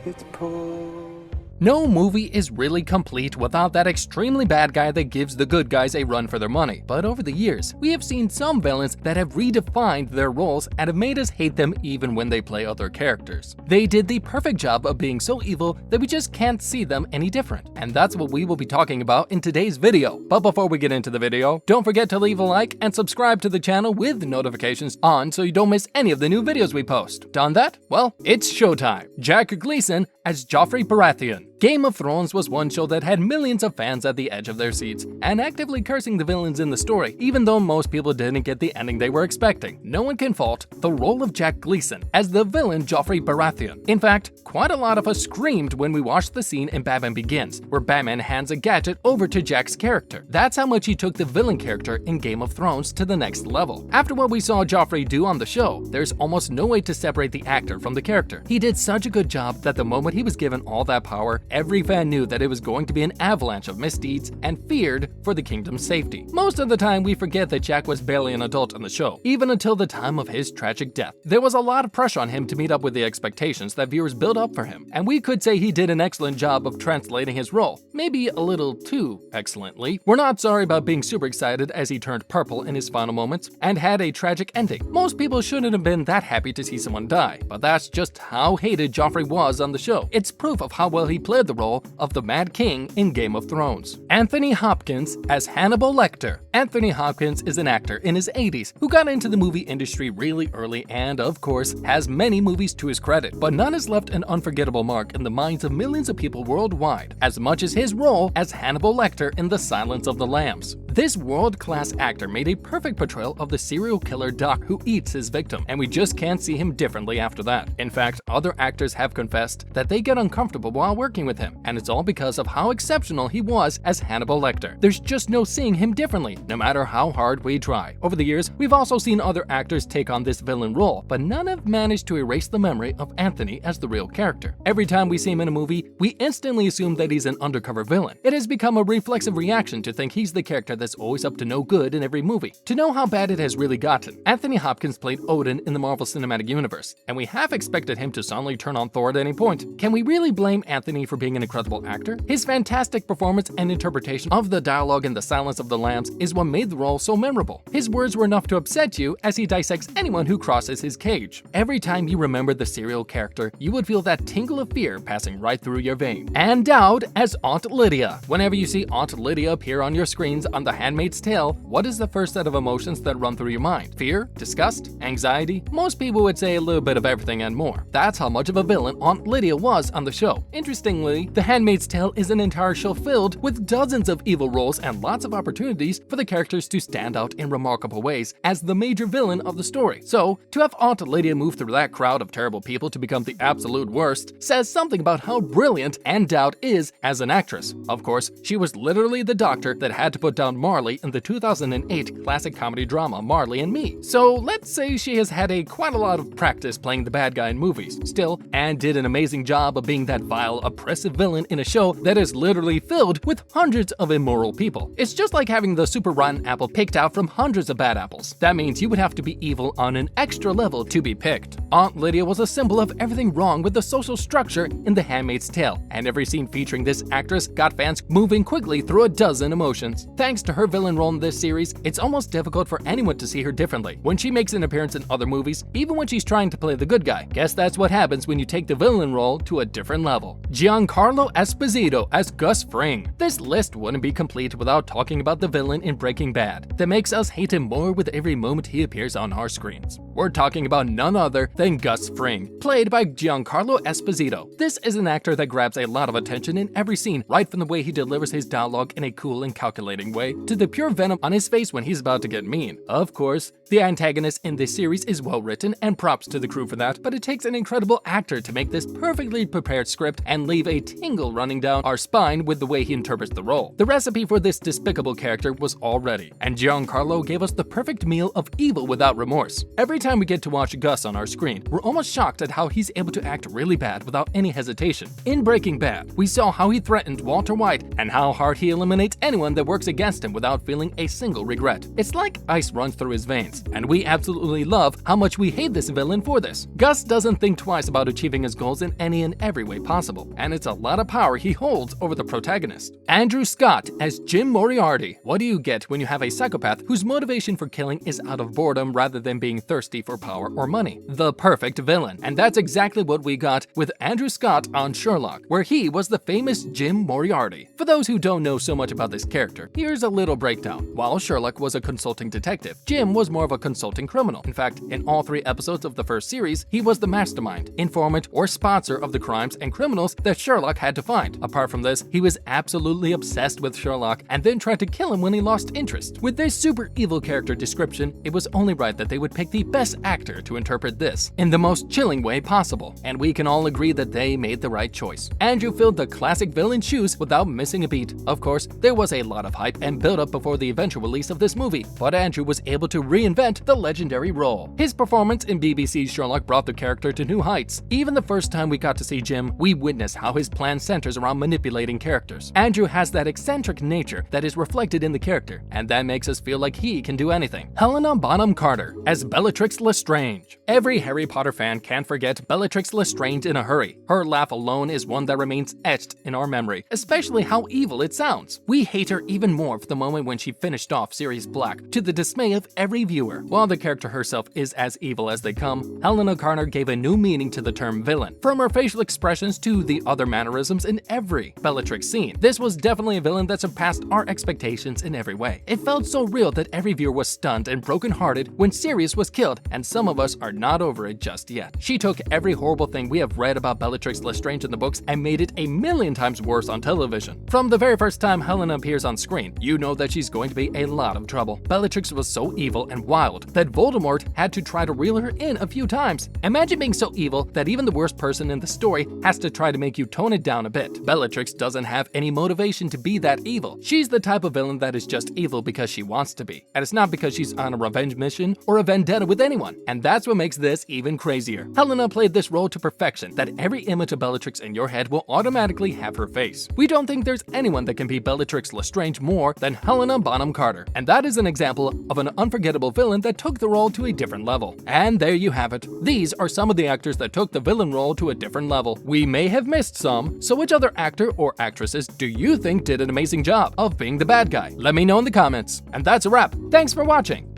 It's Paul. No movie is really complete without that extremely bad guy that gives the good guys a run for their money. But over the years, we have seen some villains that have redefined their roles and have made us hate them even when they play other characters. They did the perfect job of being so evil that we just can't see them any different. And that's what we will be talking about in today's video. But before we get into the video, don't forget to leave a like and subscribe to the channel with notifications on so you don't miss any of the new videos we post. Done that? Well, it's showtime. Jack Gleason as Joffrey Baratheon. Game of Thrones was one show that had millions of fans at the edge of their seats and actively cursing the villains in the story, even though most people didn't get the ending they were expecting. No one can fault the role of Jack Gleason as the villain Joffrey Baratheon. In fact, quite a lot of us screamed when we watched the scene in Batman Begins, where Batman hands a gadget over to Jack's character. That's how much he took the villain character in Game of Thrones to the next level. After what we saw Joffrey do on the show, there's almost no way to separate the actor from the character. He did such a good job that the moment he was given all that power, every fan knew that it was going to be an avalanche of misdeeds and feared for the kingdom's safety. Most of the time, we forget that Jack was barely an adult in the show, even until the time of his tragic death. There was a lot of pressure on him to meet up with the expectations that viewers built up for him, and we could say he did an excellent job of translating his role, maybe a little too excellently. We're not sorry about being super excited as he turned purple in his final moments and had a tragic ending. Most people shouldn't have been that happy to see someone die, but that's just how hated Joffrey was on the show. It's proof of how well he played the role of the Mad King in Game of Thrones. Anthony Hopkins as Hannibal Lecter. Anthony Hopkins is an actor in his 80s who got into the movie industry really early and, of course, has many movies to his credit, but none has left an unforgettable mark in the minds of millions of people worldwide, as much as his role as Hannibal Lecter in The Silence of the Lambs. This world-class actor made a perfect portrayal of the serial killer Doc who eats his victim, and we just can't see him differently after that. In fact, other actors have confessed that they get uncomfortable while working with him, and it's all because of how exceptional he was as Hannibal Lecter. There's just no seeing him differently, no matter how hard we try. Over the years, we've also seen other actors take on this villain role, but none have managed to erase the memory of Anthony as the real character. Every time we see him in a movie, we instantly assume that he's an undercover villain. It has become a reflexive reaction to think he's the character that's always up to no good in every movie. To know how bad it has really gotten, Anthony Hopkins played Odin in the Marvel Cinematic Universe, and we half expected him to suddenly turn on Thor at any point. Can we really blame Anthony for being an incredible actor? His fantastic performance and interpretation of the dialogue in The Silence of the Lambs is what made the role so memorable. His words were enough to upset you as he dissects anyone who crosses his cage. Every time you remember the serial character, you would feel that tingle of fear passing right through your vein. And Dowd as Aunt Lydia. Whenever you see Aunt Lydia appear on your screens on The Handmaid's Tale, what is the first set of emotions that run through your mind? Fear? Disgust? Anxiety? Most people would say a little bit of everything and more. That's how much of a villain Aunt Lydia was on the show. Interestingly, The Handmaid's Tale is an entire show filled with dozens of evil roles and lots of opportunities for the characters to stand out in remarkable ways as the major villain of the story. So, to have Aunt Lydia move through that crowd of terrible people to become the absolute worst says something about how brilliant Ann Dowd is as an actress. Of course, she was literally the doctor that had to put down Marley in the 2008 classic comedy drama Marley and Me. So let's say she has had quite a lot of practice playing the bad guy in movies. Still, Ann did an amazing job of being that vile, oppressive villain in a show that is literally filled with hundreds of immoral people. It's just like having the super rotten apple picked out from hundreds of bad apples. That means you would have to be evil on an extra level to be picked. Aunt Lydia was a symbol of everything wrong with the social structure in The Handmaid's Tale, and every scene featuring this actress got fans moving quickly through a dozen emotions. Thanks to her villain role in this series, it's almost difficult for anyone to see her differently. When she makes an appearance in other movies, even when she's trying to play the good guy, guess that's what happens when you take the villain role to a different level. Giancarlo Esposito as Gus Fring. This list wouldn't be complete without talking about the villain in Breaking Bad that makes us hate him more with every moment he appears on our screens. We're talking about none other than Gus Fring, played by Giancarlo Esposito. This is an actor that grabs a lot of attention in every scene, right from the way he delivers his dialogue in a cool and calculating way, to the pure venom on his face when he's about to get mean. Of course, the antagonist in this series is well written, and props to the crew for that, but it takes an incredible actor to make this perfectly prepared script and leave a tingle running down our spine with the way he interprets the role. The recipe for this despicable character was already, and Giancarlo gave us the perfect meal of evil without remorse. Every time we get to watch Gus on our screen, we're almost shocked at how he's able to act really bad without any hesitation. In Breaking Bad, we saw how he threatened Walter White and how hard he eliminates anyone that works against him without feeling a single regret. It's like ice runs through his veins, and we absolutely love how much we hate this villain for this. Gus doesn't think twice about achieving his goals in any and every way possible, and it's a lot of power he holds over the protagonist. Andrew Scott as Jim Moriarty. What do you get when you have a psychopath whose motivation for killing is out of boredom rather than being thirsty for power or money? The perfect villain. And that's exactly what we got with Andrew Scott on Sherlock, where he was the famous Jim Moriarty. For those who don't know so much about this character, here's a little breakdown. While Sherlock was a consulting detective, Jim was more of a consulting criminal. In fact, in all 3 episodes of the first series, he was the mastermind, informant, or sponsor of the crimes and criminals that Sherlock had to find. Apart from this, he was absolutely obsessed with Sherlock and then tried to kill him when he lost interest. With this super evil character description, it was only right that they would pick the best actor to interpret this in the most chilling way possible, and we can all agree that they made the right choice. Andrew filled the classic villain's shoes without missing a beat. Of course, there was a lot of hype and build-up before the eventual release of this movie, but Andrew was able to reinvent the legendary role. His performance in BBC's Sherlock brought the character to new heights. Even the first time we got to see Jim, we witnessed how his plan centers around manipulating characters. Andrew has that eccentric nature that is reflected in the character, and that makes us feel like he can do anything. Helena Bonham Carter as Bellatrix Lestrange. Every Harry Potter fan can't forget Bellatrix Lestrange in a hurry. Her laugh alone is one that remains etched in our memory, especially how evil it sounds. We hate her even more for the moment when she finished off Sirius Black, to the dismay of every viewer. While the character herself is as evil as they come, Helena Carter gave a new meaning to the term villain. From her facial expressions to the other mannerisms in every Bellatrix scene, this was definitely a villain that surpassed our expectations in every way. It felt so real that every viewer was stunned and brokenhearted when Sirius was killed, and some of us are not over it just yet. She took every horrible thing we have read about Bellatrix Lestrange in the books and made it a million times worse on television. From the very first time Helena appears on screen, you know that she's going to be a lot of trouble. Bellatrix was so evil and wild that Voldemort had to try to reel her in a few times. Imagine being so evil that even the worst person in the story has to try to make you tone it down a bit. Bellatrix doesn't have any motivation to be that evil. She's the type of villain that is just evil because she wants to be, and it's not because she's on a revenge mission or a vendetta with anyone. And that's what makes this even crazier. Helena played this role to perfection, that every image of Bellatrix in your head will automatically have her face. We don't think there's anyone that can be Bellatrix Lestrange more than Helena Bonham Carter, and that is an example of an unforgettable villain that took the role to a different level. And there you have it. These are some of the actors that took the villain role to a different level. We may have missed some, so which other actor or actresses do you think did an amazing job of being the bad guy? Let me know in the comments. And that's a wrap. Thanks for watching.